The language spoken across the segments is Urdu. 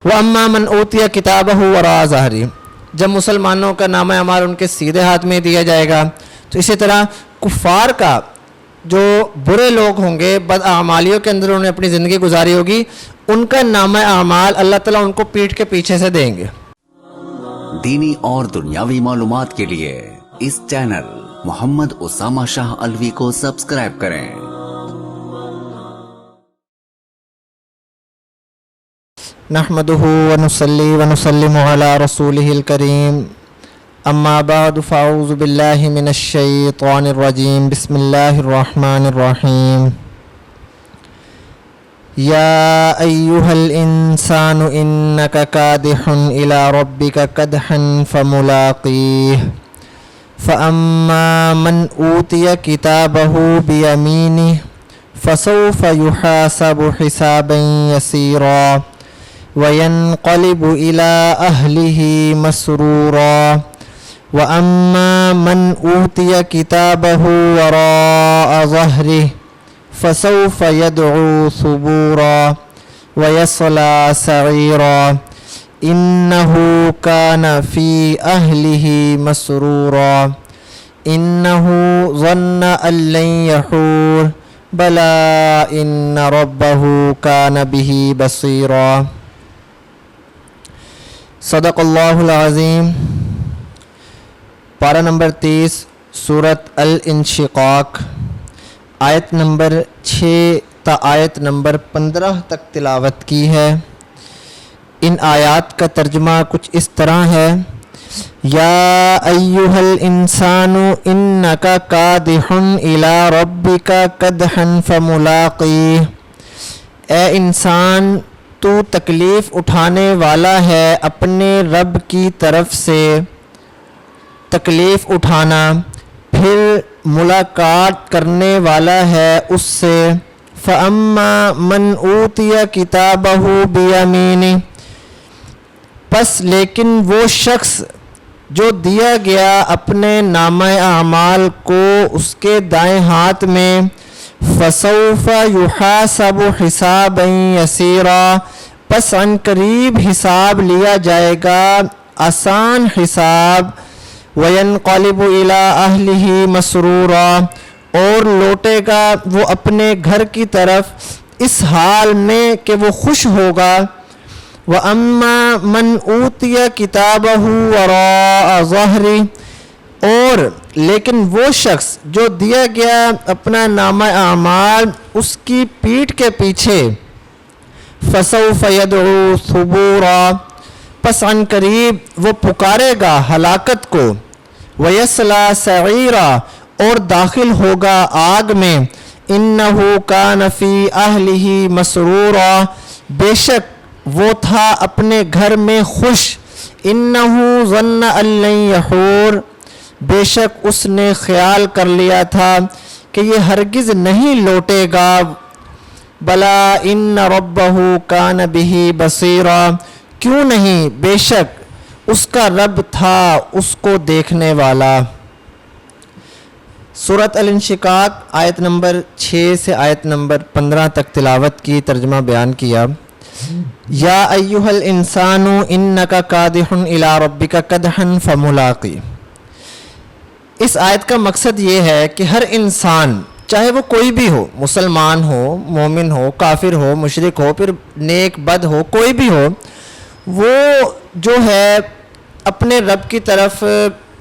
وَأَمَّا مَنْ أُوتِيَ كِتَابَهُ وَرَاءَ ظَهْرِهِ، جب مسلمانوں کا نامہ اعمال ان کے سیدھے ہاتھ میں دیا جائے گا تو اسی طرح کفار کا جو برے لوگ ہوں گے، بد اعمالیوں کے اندر انہوں نے اپنی زندگی گزاری ہوگی، ان کا نامہ اعمال اللہ تعالیٰ ان کو پیٹھ کے پیچھے سے دیں گے۔ دینی اور دنیاوی معلومات کے لیے اس چینل محمد اسامہ شاہ الوی کو سبسکرائب کریں۔ نحمده ونصلي ونسلم على رسوله الكريم، اما بعد فاعوذ بالله من الشيطان الرجيم، بسم الله الرحمن الرحيم۔ يا أيها الإنسان إنك كادح إلى ربك كدحا فملاقيه، فأما من أوتي كتابه بيمينه فسوف يحاسب حسابا يسيرا وينقلب إلى أهله مسرورا، وأما من أوتي كتابه وراء ظهره فسوف يدعو ثبورا ويصلى سعيرا إنه كان في أهله مسرورا إنه ظن أن لن يحور بلى إن ربه كان به بصيرا۔ صدق اللہ العظیم۔ پارہ نمبر 30 سورۃ الانشقاق، آیت نمبر 6 تا آیت نمبر 15 تک تلاوت کی ہے۔ ان آیات کا ترجمہ کچھ اس طرح ہے: یا ایھا الانسان انک کادح الی ربک کدحا فملاقیہ، اے انسان تو تکلیف اٹھانے والا ہے اپنے رب کی طرف سے تکلیف اٹھانا، پھر ملاقات کرنے والا ہے اس سے۔ فَأَمَّا مَنْ أُوتِيَ كِتَابَهُ بِيَمِينِهِ، پس لیکن وہ شخص جو دیا گیا اپنے نامہ اعمال کو اس کے دائیں ہاتھ میں، فَسَوْفَ يُحَاسَبُ حِسَابًا يَسِيرًا، پس عن قریب حساب لیا جائے گا، آسان حساب۔ وَيَنْقَلِبُ إِلَىٰ أَهْلِهِ مَسْرُورًا، اور لوٹے گا وہ اپنے گھر کی طرف اس حال میں کہ وہ خوش ہوگا۔ وَأَمَّا مَنْ أُوتِيَ كِتَابَهُ وَرَاءَ ظَهْرِهِ، اور لیکن وہ شخص جو دیا گیا اپنا نامہ اعمال اس کی پیٹھ کے پیچھے، فَسَوْفَ يَدْعُو ثُبُورًا، پس عن قریب وہ پکارے گا ہلاکت کو، وَيَصْلَىٰ سَعِيرًا، اور داخل ہوگا آگ میں، إِنَّهُ كَانَ فِي أَهْلِهِ مَسْرُورًا، بے شک وہ تھا اپنے گھر میں خوش، إِنَّهُ ظَنَّ أَن لَّن يَحُورَ، بے شک اس نے خیال کر لیا تھا کہ یہ ہرگز نہیں لوٹے گا، بلا ان ربہ کان بہ بصیرا، کیوں نہیں بے شک اس کا رب تھا اس کو دیکھنے والا۔ سورۃ الانشقاق آیت نمبر 6 سے آیت نمبر 15 تک تلاوت کی، ترجمہ بیان کیا۔ یا ایھا الانسان انک کادح الی ربک کدحا فملاقیہ، اس آیت کا مقصد یہ ہے کہ ہر انسان، چاہے وہ کوئی بھی ہو، مسلمان ہو، مومن ہو، کافر ہو، مشرک ہو، پھر نیک بد ہو، کوئی بھی ہو، وہ جو ہے اپنے رب کی طرف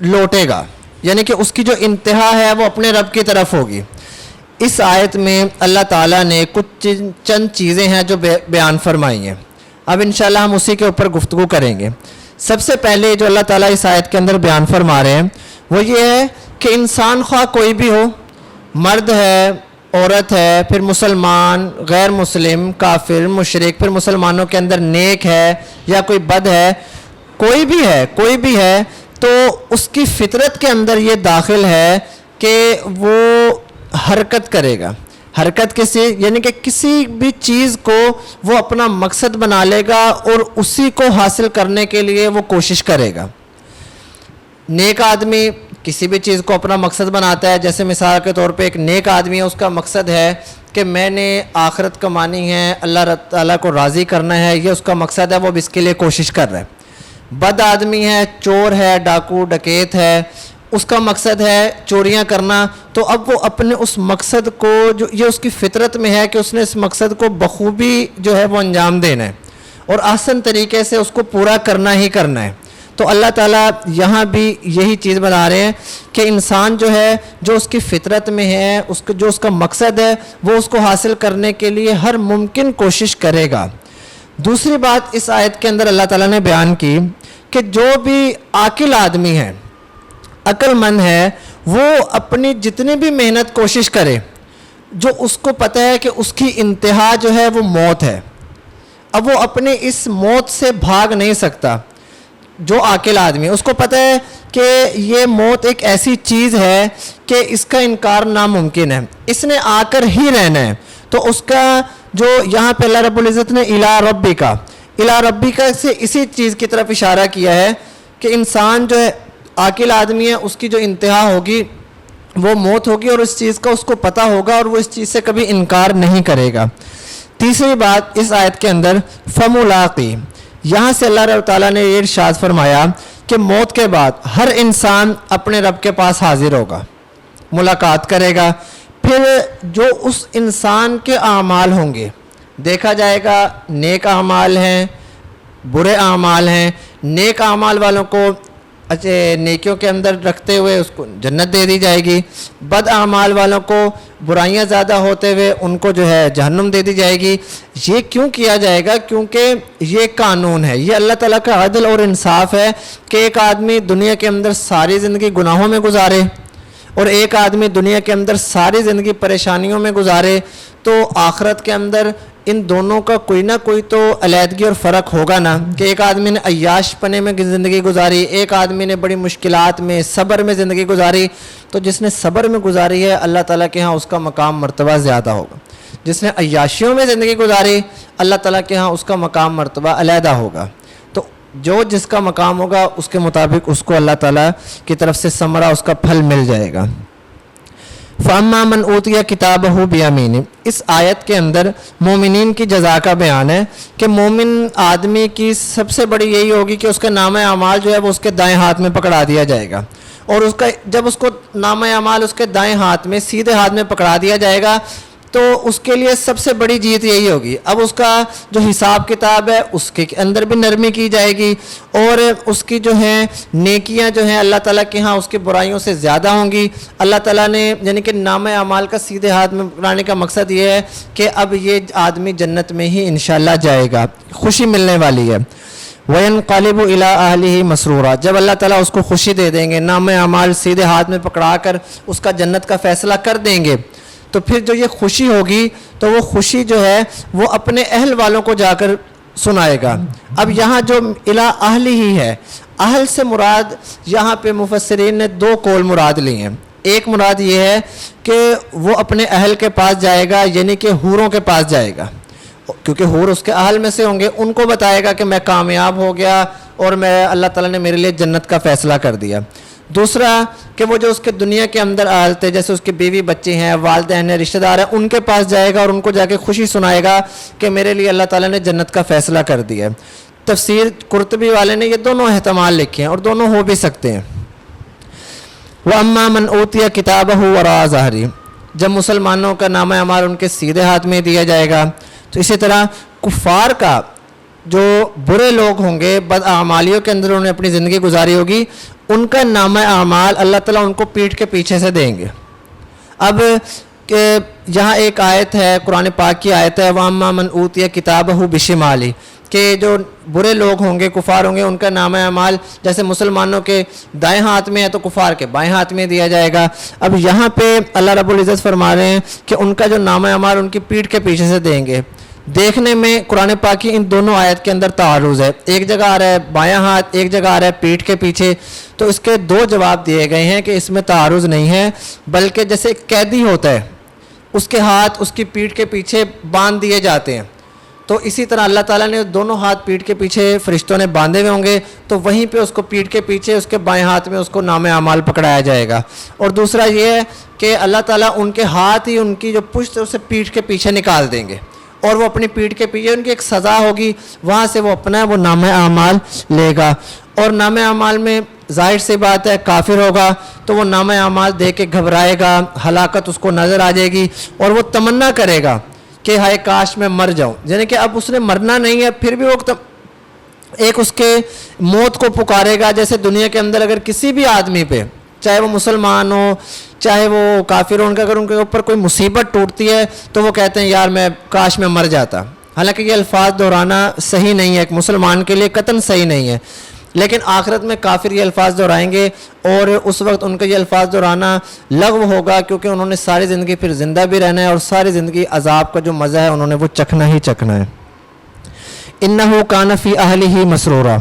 لوٹے گا، یعنی کہ اس کی جو انتہا ہے وہ اپنے رب کی طرف ہوگی۔ اس آیت میں اللہ تعالیٰ نے کچھ چند چیزیں ہیں جو بیان فرمائی ہیں، اب انشاءاللہ ہم اسی کے اوپر گفتگو کریں گے۔ سب سے پہلے جو اللہ تعالیٰ اس آیت کے اندر بیان فرما رہے ہیں وہ یہ ہے کہ انسان خواہ کوئی بھی ہو، مرد ہے، عورت ہے، پھر مسلمان، غیر مسلم، کافر، مشرک، پھر مسلمانوں کے اندر نیک ہے یا کوئی بد ہے، کوئی بھی ہے تو اس کی فطرت کے اندر یہ داخل ہے کہ وہ حرکت کرے گا۔ حرکت یعنی کہ کسی بھی چیز کو وہ اپنا مقصد بنا لے گا اور اسی کو حاصل کرنے کے لیے وہ کوشش کرے گا۔ نیک آدمی کسی بھی چیز کو اپنا مقصد بناتا ہے، جیسے مثال کے طور پہ ایک نیک آدمی ہے، اس کا مقصد ہے کہ میں نے آخرت کمانی ہے, اللہ تعالیٰ کو راضی کرنا ہے, یہ اس کا مقصد ہے, وہ اب اس کے لیے کوشش کر رہا ہے. بد آدمی ہے, چور ہے, ڈاکو ڈکیت ہے, اس کا مقصد ہے چوریاں کرنا, تو اب وہ اپنے اس مقصد کو, جو یہ اس کی فطرت میں ہے کہ اس نے اس مقصد کو بخوبی جو ہے وہ انجام دینا ہے اور آسان طریقے سے اس کو پورا کرنا ہی کرنا ہے. تو اللہ تعالیٰ یہاں بھی یہی چیز بتا رہے ہیں کہ انسان جو ہے, جو اس کی فطرت میں ہے, جو اس کا مقصد ہے, وہ اس کو حاصل کرنے کے لیے ہر ممکن کوشش کرے گا. دوسری بات اس آیت کے اندر اللہ تعالیٰ نے بیان کی کہ جو بھی عاقل آدمی ہے, عقل مند ہے, وہ اپنی جتنی بھی محنت کوشش کرے, جو اس کو پتہ ہے کہ اس کی انتہا جو ہے وہ موت ہے, اب وہ اپنے اس موت سے بھاگ نہیں سکتا. جو عاقل آدمی ہے اس کو پتہ ہے کہ یہ موت ایک ایسی چیز ہے کہ اس کا انکار ناممکن ہے, اس نے آ کر ہی رہنا ہے. تو اس کا جو یہاں پہ اللہ رب العزت نے الی ربی کا سے اسی چیز کی طرف اشارہ کیا ہے کہ انسان جو ہے عاقل آدمی ہے, اس کی جو انتہا ہوگی وہ موت ہوگی, اور اس چیز کا اس کو پتہ ہوگا اور وہ اس چیز سے کبھی انکار نہیں کرے گا. تیسری بات اس آیت کے اندر فملاقی, یہاں سے اللہ رب تعالیٰ نے یہ ارشاد فرمایا کہ موت کے بعد ہر انسان اپنے رب کے پاس حاضر ہوگا, ملاقات کرے گا. پھر جو اس انسان کے اعمال ہوں گے دیکھا جائے گا, نیک اعمال ہیں, برے اعمال ہیں. نیک اعمال والوں کو نیکیوں کے اندر رکھتے ہوئے اس کو جنت دے دی جائے گی, بد اعمال والوں کو برائیاں زیادہ ہوتے ہوئے ان کو جو ہے جہنم دے دی جائے گی. یہ کیوں کیا جائے گا؟ کیونکہ یہ قانون ہے, یہ اللہ تعالیٰ کا عدل اور انصاف ہے کہ ایک آدمی دنیا کے اندر ساری زندگی گناہوں میں گزارے اور ایک آدمی دنیا کے اندر ساری زندگی پریشانیوں میں گزارے, تو آخرت کے اندر ان دونوں کا کوئی نہ کوئی تو علیحدگی اور فرق ہوگا نا, کہ ایک آدمی نے عیاش پنے میں زندگی گزاری, ایک آدمی نے بڑی مشکلات میں صبر میں زندگی گزاری. تو جس نے صبر میں گزاری ہے اللہ تعالیٰ کے ہاں اس کا مقام مرتبہ زیادہ ہوگا. جس نے عیاشیوں میں زندگی گزاری اللہ تعالیٰ کے ہاں اس کا مقام مرتبہ علیحدہ ہوگا. تو جو جس کا مقام ہوگا اس کے مطابق اس کو اللہ تعالیٰ کی طرف سے ثمرہ, اس کا پھل مل جائے گا. فَأَمَّا مَنْ أُوتِيَ كِتَابَهُ بِيَمِينِهِ, اس آیت کے اندر مومنین کی جزا کا بیان ہے کہ مومن آدمی کی سب سے بڑی یہی ہوگی کہ اس کا نامہ اعمال جو ہے وہ اس کے دائیں ہاتھ میں پکڑا دیا جائے گا, اور اس کا جب اس کو نامہ اعمال اس کے دائیں ہاتھ میں سیدھے ہاتھ میں پکڑا دیا جائے گا تو اس کے لیے سب سے بڑی جیت یہی ہوگی. اب اس کا جو حساب کتاب ہے اس کے اندر بھی نرمی کی جائے گی, اور اس کی جو ہیں نیکیاں جو ہیں اللہ تعالیٰ کے ہاں اس کی برائیوں سے زیادہ ہوں گی. اللہ تعالیٰ نے یعنی کہ نامہ اعمال کا سیدھے ہاتھ میں پکڑانے کا مقصد یہ ہے کہ اب یہ آدمی جنت میں ہی انشاءاللہ جائے گا, خوشی ملنے والی ہے. وَيَنْقَلِبُ إِلَىٰ أَهْلِهِ مَسْرُورًا, جب اللہ تعالیٰ اس کو خوشی دے دیں گے, نامہ اعمال سیدھے ہاتھ میں پکڑا کر اس کا جنت کا فیصلہ کر دیں گے, تو پھر جو یہ خوشی ہوگی تو وہ خوشی جو ہے وہ اپنے اہل والوں کو جا کر سنائے گا. اب یہاں جو الی اہل ہی ہے, اہل سے مراد یہاں پہ مفسرین نے دو قول مراد لی ہیں. ایک مراد یہ ہے کہ وہ اپنے اہل کے پاس جائے گا, یعنی کہ حوروں کے پاس جائے گا, کیونکہ حور اس کے اہل میں سے ہوں گے, ان کو بتائے گا کہ میں کامیاب ہو گیا اور میں اللہ تعالیٰ نے میرے لیے جنت کا فیصلہ کر دیا. دوسرا کہ وہ جو اس کے دنیا کے اندر اہل تھے, جیسے اس کے بیوی بچے ہیں, والدین ہیں, رشتہ دار ہیں, ان کے پاس جائے گا اور ان کو جا کے خوشی سنائے گا کہ میرے لیے اللہ تعالیٰ نے جنت کا فیصلہ کر دیا. تفسیر قرطبی والے نے یہ دونوں احتمال لکھے ہیں اور دونوں ہو بھی سکتے ہیں. وَأَمَّا مَنْ أُوتِيَ كِتَابَهُ وَرَاءَ ظَهْرِهِ, جب مسلمانوں کا نامہ اعمال ان کے سیدھے ہاتھ میں دیا جائے گا, تو اسی طرح کفار کا جو برے لوگ ہوں گے, بد اعمالیوں کے اندر انہوں نے اپنی زندگی گزاری ہوگی, ان کا نامہ اعمال اللہ تعالیٰ ان کو پیٹھ کے پیچھے سے دیں گے. اب کہ یہاں ایک آیت ہے, قرآن پاک کی آیت ہے, وَأَمَّا مَنْ أُوتِيَ كِتَابَهُ بِشِمَالِهِ, کہ جو برے لوگ ہوں گے, کفار ہوں گے, ان کا نامہ اعمال جیسے مسلمانوں کے دائیں ہاتھ میں ہے تو کفار کے بائیں ہاتھ میں دیا جائے گا. اب یہاں پہ اللہ رب العزت فرما رہے ہیں کہ ان کا جو نامہ اعمال ان کی پیٹھ کے پیچھے سے دیں گے. دیکھنے میں قرآن پاک کی ان دونوں آیت کے اندر تعارض ہے, ایک جگہ آ رہا ہے بایاں ہاتھ, ایک جگہ آ رہا ہے پیٹھ کے پیچھے. تو اس کے دو جواب دیے گئے ہیں کہ اس میں تعارض نہیں ہے, بلکہ جیسے ایک قیدی ہوتا ہے اس کے ہاتھ اس کی پیٹھ کے پیچھے باندھ دیے جاتے ہیں, تو اسی طرح اللہ تعالیٰ نے دونوں ہاتھ پیٹھ کے پیچھے فرشتوں نے باندھے ہوئے ہوں گے، تو وہیں پہ اس کو پیٹھ کے پیچھے اس کے بائیں ہاتھ میں اس کو نام اعمال پکڑایا جائے گا۔ اور دوسرا یہ ہے کہ اللہ تعالیٰ ان کے ہاتھ ہی ان کی جو پشت ہے اسے پیٹھ کے پیچھے نکال دیں گے، اور وہ اپنی پیٹھ کے پیچھے ان کی ایک سزا ہوگی، وہاں سے وہ اپنا وہ نام اعمال لے گا۔ اور نام اعمال میں ظاہر سی بات ہے کافر ہوگا تو وہ نام اعمال دیکھ کے گھبرائے گا، ہلاکت اس کو نظر آ جائے گی، اور وہ تمنا کرے گا کہ ہائے کاش میں مر جاؤں، یعنی کہ اب اس نے مرنا نہیں ہے، پھر بھی وہ ایک اس کے موت کو پکارے گا۔ جیسے دنیا کے اندر اگر کسی بھی آدمی پہ، چاہے وہ مسلمان ہو چاہے وہ کافر ہو، اگر ان کے اوپر کوئی مصیبت ٹوٹتی ہے تو وہ کہتے ہیں یار میں کاش میں مر جاتا۔ حالانکہ یہ الفاظ دہرانا صحیح نہیں ہے، ایک مسلمان کے لیے قطعاً صحیح نہیں ہے، لیکن آخرت میں کافر یہ الفاظ دہرائیں گے، اور اس وقت ان کا یہ الفاظ دہرانا لغو ہوگا، کیونکہ انہوں نے ساری زندگی پھر زندہ بھی رہنا ہے، اور ساری زندگی عذاب کا جو مزہ ہے انہوں نے وہ چکھنا ہی چکھنا ہے۔ انہ کان فی اہلہ مسرورا،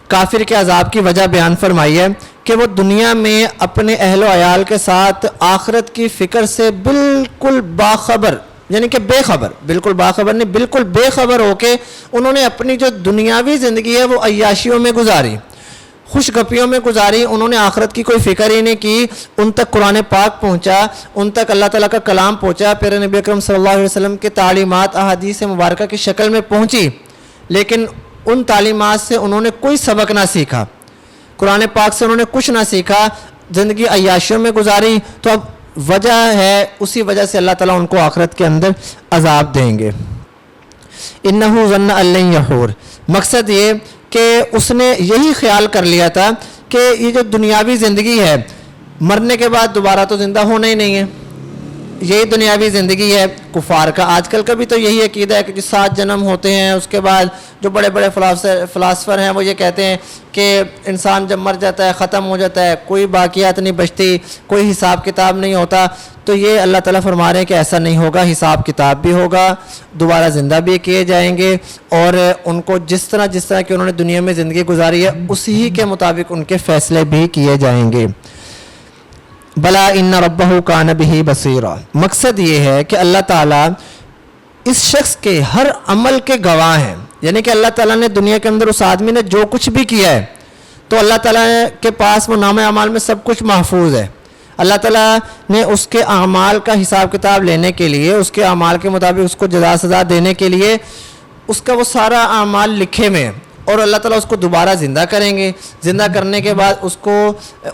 کافر کے عذاب کی وجہ بیان فرمائی ہے کہ وہ دنیا میں اپنے اہل و عیال کے ساتھ آخرت کی فکر سے بالکل باخبر، یعنی کہ بے خبر، بالکل باخبر نہیں، بالکل بے خبر ہو کے انہوں نے اپنی جو دنیاوی زندگی ہے وہ عیاشیوں میں گزاری، خوش گپیوں میں گزاری، انہوں نے آخرت کی کوئی فکر ہی نہیں کی۔ ان تک قرآن پاک پہنچا، ان تک اللہ تعالیٰ کا کلام پہنچا، پھر نبی اکرم صلی اللہ علیہ وسلم کے تعلیمات احادیث مبارکہ کی شکل میں پہنچی، لیکن ان تعلیمات سے انہوں نے کوئی سبق نہ سیکھا، قرآن پاک سے انہوں نے کچھ نہ سیکھا، زندگی عیاشیوں میں گزاری۔ تو اب وجہ ہے، اسی وجہ سے اللہ تعالیٰ ان کو آخرت کے اندر عذاب دیں گے۔ انہ ظن ان لن یحور، مقصد یہ کہ اس نے یہی خیال کر لیا تھا کہ یہ جو دنیاوی زندگی ہے، مرنے کے بعد دوبارہ تو زندہ ہونا ہی نہیں ہے، یہی دنیاوی زندگی ہے کفار کا۔ آج کل کا بھی تو یہی عقیدہ ہے کہ 7 جنم ہوتے ہیں، اس کے بعد جو بڑے بڑے فلاسفر ہیں وہ یہ کہتے ہیں کہ انسان جب مر جاتا ہے ختم ہو جاتا ہے، کوئی باقیات نہیں بچتی، کوئی حساب کتاب نہیں ہوتا۔ تو یہ اللہ تعالیٰ فرما رہے ہیں کہ ایسا نہیں ہوگا، حساب کتاب بھی ہوگا، دوبارہ زندہ بھی کیے جائیں گے، اور ان کو جس طرح کہ انہوں نے دنیا میں زندگی گزاری ہے اسی کے مطابق ان کے فیصلے بھی کیے جائیں گے۔ بلا ان ربہ کان بہ بصیرا، مقصد یہ ہے کہ اللہ تعالیٰ اس شخص کے ہر عمل کے گواہ ہیں، یعنی کہ اللہ تعالیٰ نے دنیا کے اندر اس آدمی نے جو کچھ بھی کیا ہے تو اللہ تعالیٰ کے پاس وہ نام اعمال میں سب کچھ محفوظ ہے۔ اللہ تعالیٰ نے اس کے اعمال کا حساب کتاب لینے کے لیے، اس کے اعمال کے مطابق اس کو جزا سزا دینے کے لیے اس کا وہ سارا اعمال لکھے میں، اور اللہ تعالیٰ اس کو دوبارہ زندہ کریں گے، زندہ کرنے کے بعد اس کو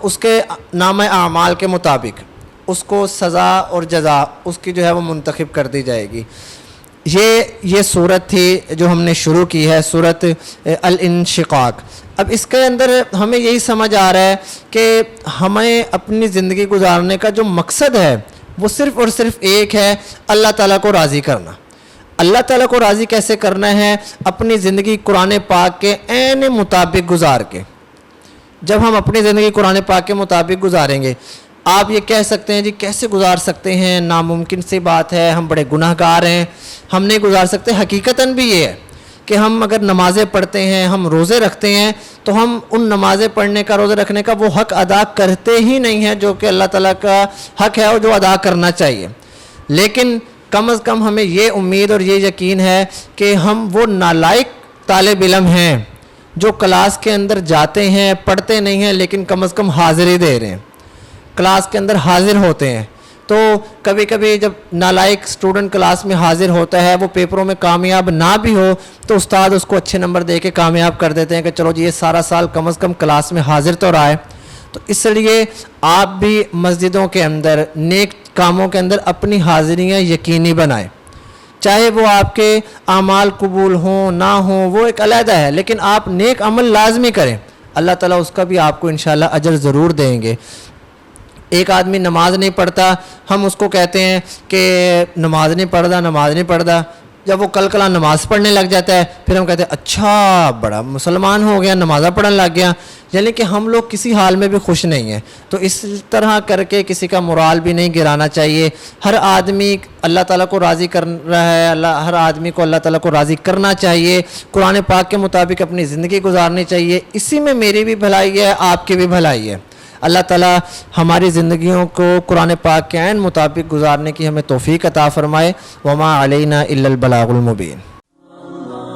اس کے نام اعمال کے مطابق اس کو سزا اور جزا اس کی جو ہے وہ منتخب کر دی جائے گی۔ یہ صورت تھی جو ہم نے شروع کی ہے، صورت الانشقاق۔ اب اس کے اندر ہمیں یہی سمجھ آ رہا ہے کہ ہمیں اپنی زندگی گزارنے کا جو مقصد ہے وہ صرف اور صرف ایک ہے، اللہ تعالیٰ کو راضی کرنا۔ اللہ تعالیٰ کو راضی کیسے کرنا ہے؟ اپنی زندگی قرآن پاک کے عین مطابق گزار کے۔ جب ہم اپنی زندگی قرآن پاک کے مطابق گزاریں گے، آپ یہ کہہ سکتے ہیں جی کیسے گزار سکتے ہیں، ناممکن سی بات ہے، ہم بڑے گناہ گار ہیں، ہم نہیں گزار سکتے۔ حقیقتاً بھی یہ ہے کہ ہم اگر نمازیں پڑھتے ہیں، ہم روزے رکھتے ہیں، تو ہم ان نمازیں پڑھنے کا، روزے رکھنے کا وہ حق ادا کرتے ہی نہیں ہیں جو کہ اللہ تعالیٰ کا حق ہے اور جو ادا کرنا چاہیے۔ لیکن کم از کم ہمیں یہ امید اور یہ یقین ہے کہ ہم وہ نالائق طالب علم ہیں جو کلاس کے اندر جاتے ہیں، پڑھتے نہیں ہیں، لیکن کم از کم حاضری دے رہے ہیں، کلاس کے اندر حاضر ہوتے ہیں۔ تو کبھی کبھی جب نالائق اسٹوڈنٹ کلاس میں حاضر ہوتا ہے، وہ پیپروں میں کامیاب نہ بھی ہو تو استاد اس کو اچھے نمبر دے کے کامیاب کر دیتے ہیں کہ چلو جی یہ سارا سال کم از کم کلاس میں حاضر تو رہا ہے۔ تو اس لیے آپ بھی مسجدوں کے اندر، نیک کاموں کے اندر اپنی حاضریاں یقینی بنائیں، چاہے وہ آپ کے اعمال قبول ہوں نہ ہوں وہ ایک علیحدہ ہے، لیکن آپ نیک عمل لازمی کریں، اللہ تعالیٰ اس کا بھی آپ کو انشاءاللہ اجر ضرور دیں گے۔ ایک آدمی نماز نہیں پڑھتا، ہم اس کو کہتے ہیں کہ نماز نہیں پڑھتا، جب وہ کل نماز پڑھنے لگ جاتا ہے پھر ہم کہتے ہیں اچھا بڑا مسلمان ہو گیا، نمازیں پڑھنے لگ گیا، یعنی کہ ہم لوگ کسی حال میں بھی خوش نہیں ہیں۔ تو اس طرح کر کے کسی کا مورال بھی نہیں گرانا چاہیے۔ ہر آدمی اللہ تعالیٰ کو راضی کر رہا ہے، ہر آدمی کو اللہ تعالیٰ کو راضی کرنا چاہیے، قرآن پاک کے مطابق اپنی زندگی گزارنی چاہیے، اسی میں میری بھی بھلائی ہے، آپ کی بھی بھلائی ہے۔ اللہ تعالیٰ ہماری زندگیوں کو قرآن پاک کے عین مطابق گزارنے کی ہمیں توفیق عطا فرمائے۔ وما علینا الا البلاغ المبین۔